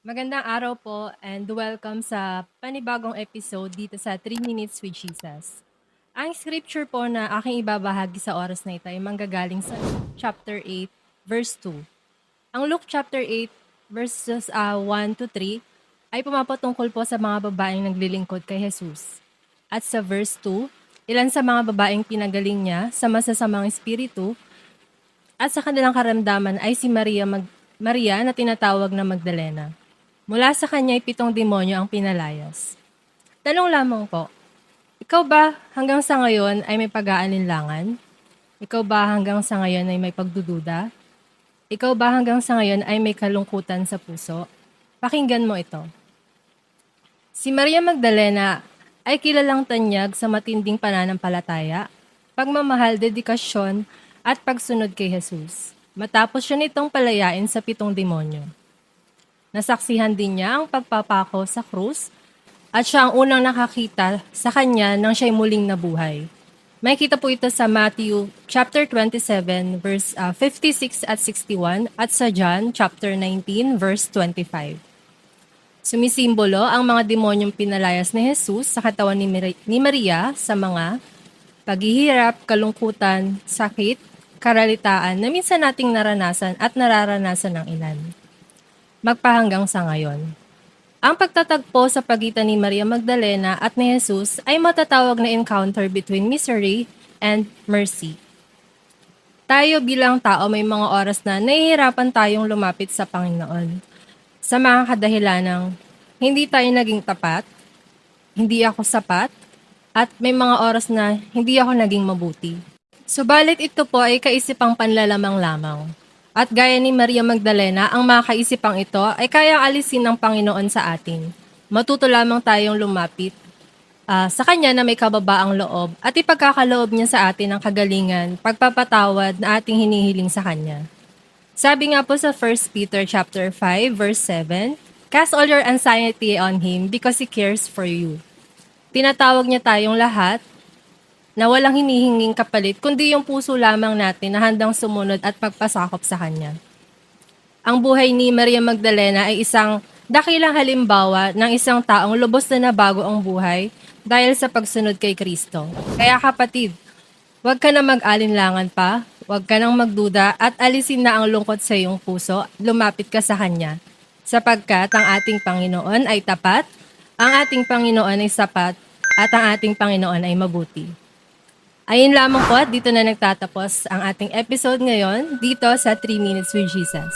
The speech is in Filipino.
Magandang araw po and welcome sa panibagong episode dito sa 3 Minutes with Jesus. Ang scripture po na aking ibabahagi sa oras na ito ay manggagaling sa Luke chapter 8 verse 2. Ang Luke chapter 8 verses 1 to 3 ay pumapatungkol po sa mga babaeng naglilingkod kay Jesus. At sa verse 2, ilan sa mga babaeng pinagaling niya sa masasamang espiritu at sa kanilang karamdaman ay si Maria na tinatawag na Magdalena. Mula sa kanya ay 7 demonyo ang pinalayas. Tanong lamang po, ikaw ba hanggang sa ngayon ay may pag-aalinlangan? Ikaw ba hanggang sa ngayon ay may pagdududa? Ikaw ba hanggang sa ngayon ay may kalungkutan sa puso? Pakinggan mo ito. Si Maria Magdalena ay kilalang tanyag sa matinding pananampalataya, pagmamahal, dedikasyon at pagsunod kay Jesus. Matapos siya nitong palayain sa 7 demonyo. Nasaksihan din niya ang pagpapako sa krus at siya ang unang nakakita sa kanya nang siya'y muling nabuhay. Makikita po ito sa Matthew chapter 27 verse 56 at 61 at sa John chapter 19 verse 25. Sumisimbolo ang mga demonyong pinalayas ni Jesus sa katawan ni Maria sa mga paghihirap, kalungkutan, sakit, karalitaan na minsan nating naranasan at nararanasan ng ilan. Magpahanggang sa ngayon. Ang pagtatagpo sa pagitan ni Maria Magdalena at ni Jesus ay matatawag na encounter between misery and mercy. Tayo bilang tao may mga oras na nahihirapan tayong lumapit sa Panginoon. Sa mga kadahilanang hindi tayo naging tapat, hindi ako sapat, at may mga oras na hindi ako naging mabuti. Subalit ito po ay kaisipang panlalamang lamang. At gaya ni Maria Magdalena, ang mga kaisipang ito ay kayang alisin ng Panginoon sa atin. Matuto lamang tayong lumapit sa Kanya na may kababaang loob at ipagkakaloob niya sa atin ang kagalingan, pagpapatawad na ating hinihiling sa Kanya. Sabi nga po sa 1 Peter chapter 5 verse 7, "Cast all your anxiety on Him because He cares for you." Tinatawag niya tayong lahat na walang hinihinging kapalit, kundi yung puso lamang natin na handang sumunod at pagpasakop sa Kanya. Ang buhay ni Maria Magdalena ay isang dakilang halimbawa ng isang taong lubos na nabago ang buhay dahil sa pagsunod kay Kristo. Kaya kapatid, huwag ka na mag-alinlangan pa, huwag ka nang magduda at alisin na ang lungkot sa iyong puso, lumapit ka sa Kanya. Sapagkat ang ating Panginoon ay tapat, ang ating Panginoon ay sapat, at ang ating Panginoon ay mabuti. Ayun lamang po at dito na nagtatapos ang ating episode ngayon dito sa 3 Minutes with Jesus.